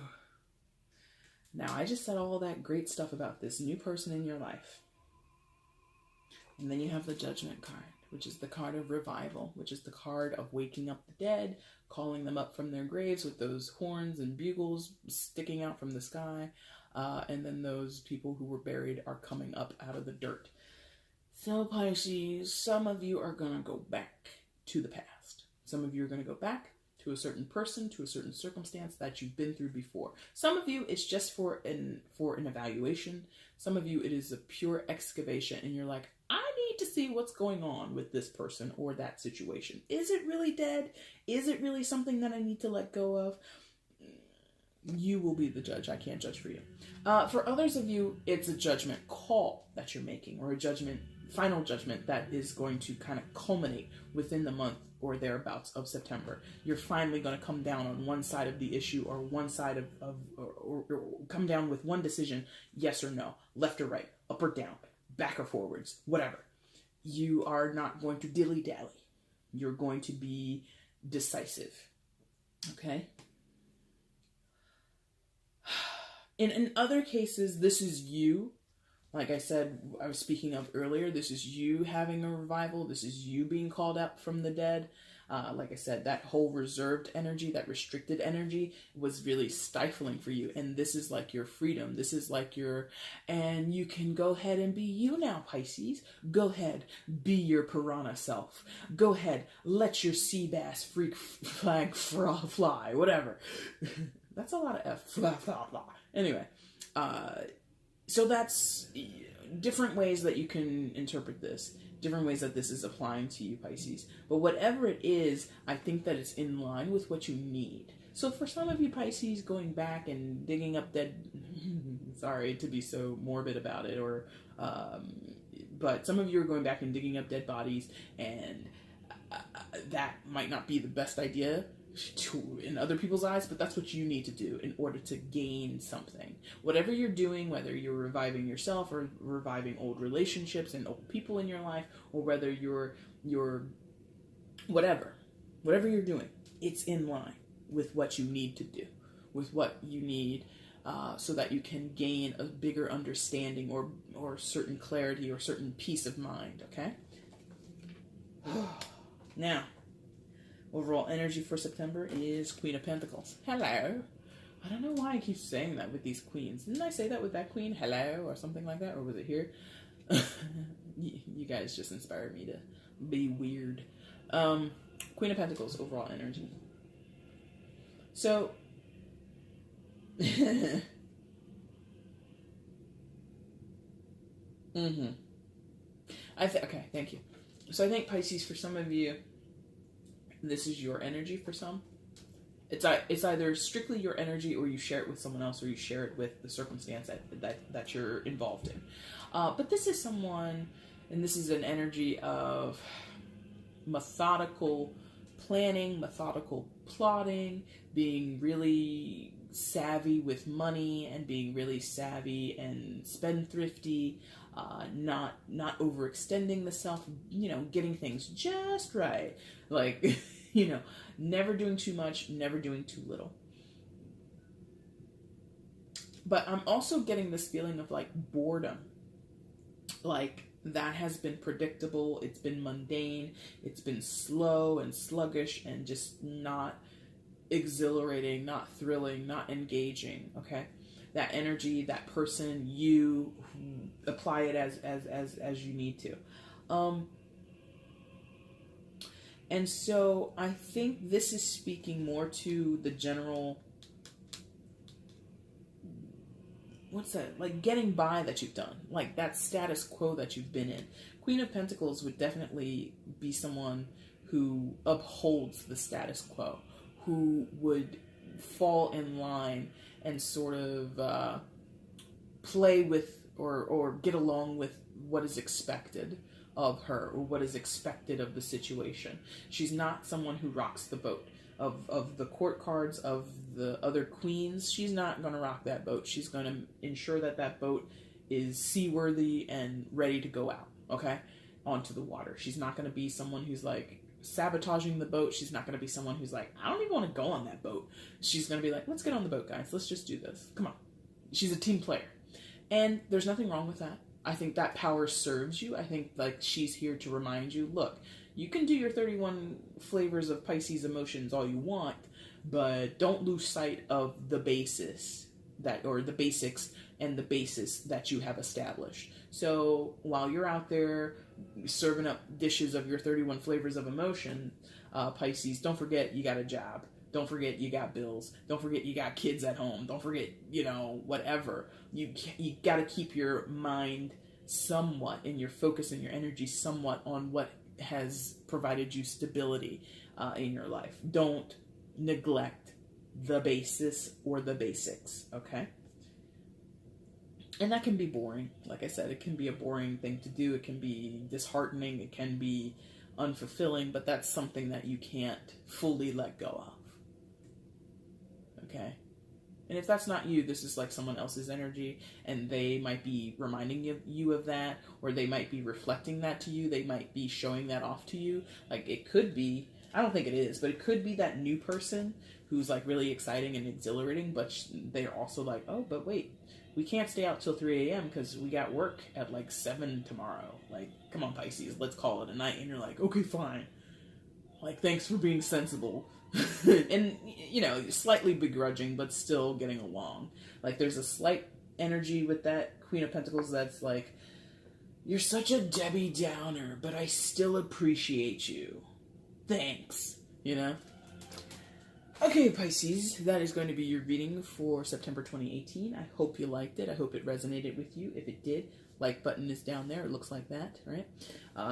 now I just said all that great stuff about this new person in your life. And then you have the Judgment card, which is the card of revival, which is the card of waking up the dead, calling them up from their graves with those horns and bugles sticking out from the sky. And then those people who were buried are coming up out of the dirt. So Pisces, some of you are going to go back to the past. Some of you are going to go back to a certain person, to a certain circumstance that you've been through before. Some of you, it's just for an evaluation. Some of you, it is a pure excavation, and you're like, I need to see what's going on with this person or that situation. Is it really dead? Is it really something that I need to let go of? You will be the judge. I can't judge for you. For others of you, it's a judgment call that you're making, or a final judgment that is going to kind of culminate within the month or thereabouts of September. You're finally going to come down on one side of the issue, or one side or come down with one decision, yes or no, left or right, up or down, back or forwards, whatever. You are not going to dilly-dally. You're going to be decisive. Okay? In other cases, this is you. Like I said, I was speaking of earlier, this is you having a revival. This is you being called out from the dead. Like I said, that whole reserved energy, that restricted energy was really stifling for you. And this is like your freedom. This is like and you can go ahead and be you now, Pisces. Go ahead, be your piranha self. Go ahead, let your sea bass freak flag fly, whatever. That's a lot of F. Blah, blah, blah. Anyway, so that's different ways that you can interpret this, different ways that this is applying to you, Pisces. But whatever it is, I think that it's in line with what you need. So for some of you, Pisces, going back and digging up dead, sorry to be so morbid about it, but some of you are going back and digging up dead bodies, and that might not be the best idea in other people's eyes, but that's what you need to do in order to gain something. Whatever you're doing, whether you're reviving yourself or reviving old relationships and old people in your life, or whether you're whatever you're doing, it's in line with what you need to do, with what you need, so that you can gain a bigger understanding or certain clarity or certain peace of mind. Okay. Now, overall energy for September is Queen of Pentacles. Hello. I don't know why I keep saying that with these queens. Didn't I say that with that queen? Hello, or something like that? Or was it here? You guys just inspired me to be weird. Queen of Pentacles, overall energy. So, okay, thank you. So I think, Pisces, for some of you, this is your energy for some. It's either strictly your energy, or you share it with someone else, or you share it with the circumstance that you're involved in. But this is someone, and this is an energy of methodical planning, methodical plotting, being really savvy with money, and being really savvy and spendthrifty, not overextending the self, getting things just right, like never doing too much, never doing too little. But I'm also getting this feeling of like boredom, like that has been predictable, it's been mundane, it's been slow and sluggish and just not exhilarating, not thrilling, not engaging. Okay, that energy, that person, you apply it as you need to. And so I think this is speaking more to the general, what's that, like getting by that you've done, like that status quo that you've been in. Queen of Pentacles would definitely be someone who upholds the status quo, who would fall in line and sort of play with or get along with what is expected of her, or what is expected of the situation. She's not someone who rocks the boat. Of the court cards, of the other queens, she's not going to rock that boat. She's going to ensure that boat is seaworthy and ready to go out, okay, onto the water. She's not going to be someone who's like sabotaging the boat. She's not going to be someone who's like, I don't even want to go on that boat. She's going to be like, let's get on the boat, guys. Let's just do this. Come on. She's a team player. And there's nothing wrong with that. I think that power serves you. I think like she's here to remind you, look, you can do your 31 flavors of Pisces emotions all you want, but don't lose sight of the basis or the basics and the basis that you have established. So while you're out there serving up dishes of your 31 flavors of emotion, Pisces, don't forget you got a job. Don't forget you got bills. Don't forget you got kids at home. Don't forget, whatever. You got to keep your mind somewhat, and your focus and your energy somewhat on what has provided you stability in your life. Don't neglect the basis or the basics, okay? And that can be boring. Like I said, it can be a boring thing to do. It can be disheartening. It can be unfulfilling, but that's something that you can't fully let go of. Okay? And if that's not you, this is like someone else's energy, and they might be reminding you of that, or they might be reflecting that to you. They might be showing that off to you. Like it could be, I don't think it is, but it could be that new person who's like really exciting and exhilarating, but they're also like, oh, but wait, we can't stay out till 3 a.m. because we got work at like 7 tomorrow. Like, come on, Pisces, let's call it a night. And you're like, okay, fine. Like, thanks for being sensible. And, slightly begrudging, but still getting along. Like, there's a slight energy with that Queen of Pentacles that's like, you're such a Debbie Downer, but I still appreciate you. Thanks. Okay, Pisces, that is going to be your reading for September 2018. I hope you liked it. I hope it resonated with you. If it did, like button is down there. It looks like that, right?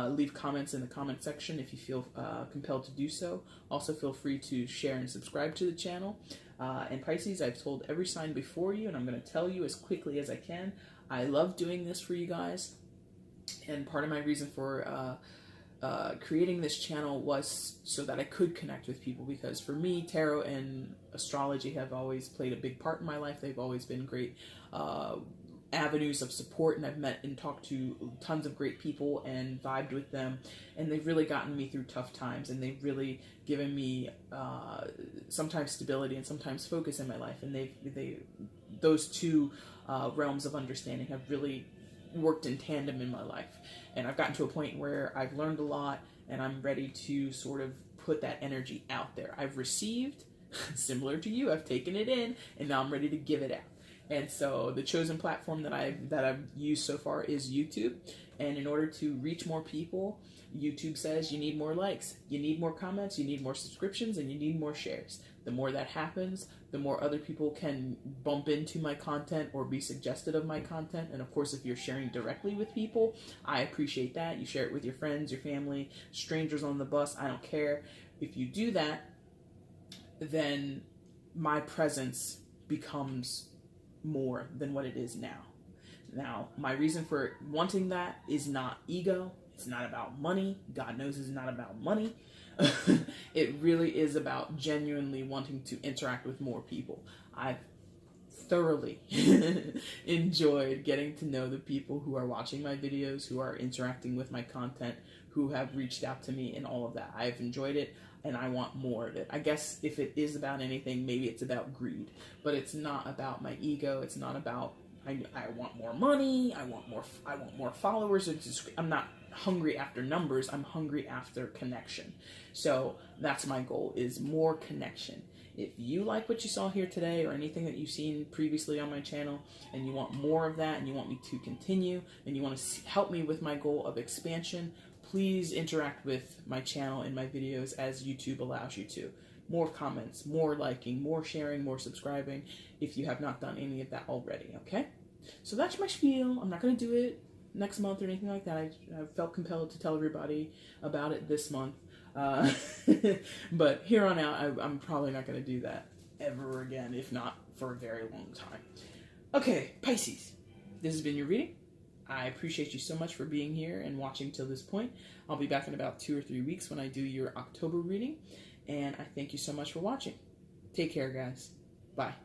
Leave comments in the comment section if you feel compelled to do so. Also, feel free to share and subscribe to the channel. And Pisces, I've told every sign before you, and I'm going to tell you as quickly as I can. I love doing this for you guys. And part of my reason for creating this channel was so that I could connect with people, because for me, tarot and astrology have always played a big part in my life. They've always been great avenues of support, and I've met and talked to tons of great people and vibed with them, and they've really gotten me through tough times, and they've really given me sometimes stability and sometimes focus in my life, and those two realms of understanding have really worked in tandem in my life. And I've gotten to a point where I've learned a lot, and I'm ready to sort of put that energy out there. I've received, similar to you, I've taken it in, and now I'm ready to give it out. And so the chosen platform that I've used so far is YouTube. And in order to reach more people, YouTube says you need more likes, you need more comments, you need more subscriptions, and you need more shares. The more that happens, the more other people can bump into my content or be suggested of my content. And of course, if you're sharing directly with people, I appreciate that. You share it with your friends, your family, strangers on the bus, I don't care. If you do that, then my presence becomes more than what it is now. Now, my reason for wanting that is not ego. It's not about money. God knows it's not about money. It really is about genuinely wanting to interact with more people. I've thoroughly enjoyed getting to know the people who are watching my videos, who are interacting with my content, who have reached out to me and all of that. I've enjoyed it and I want more of it. I guess if it is about anything, maybe it's about greed, but it's not about my ego. It's not about I want more money. I want more followers. I'm not hungry after numbers. I'm hungry after connection. So that's my goal, is more connection. If you like what you saw here today or anything that you've seen previously on my channel and you want more of that and you want me to continue and you want to help me with my goal of expansion, please interact with my channel and my videos as YouTube allows you to. More comments, more liking, more sharing, more subscribing if you have not done any of that already, okay? So that's my spiel. I'm not going to do it next month or anything like that. I felt compelled to tell everybody about it this month. But here on out, I'm probably not going to do that ever again, if not for a very long time. Okay, Pisces, this has been your reading. I appreciate you so much for being here and watching till this point. I'll be back in about 2 or 3 weeks when I do your October reading, and I thank you so much for watching. Take care, guys. Bye.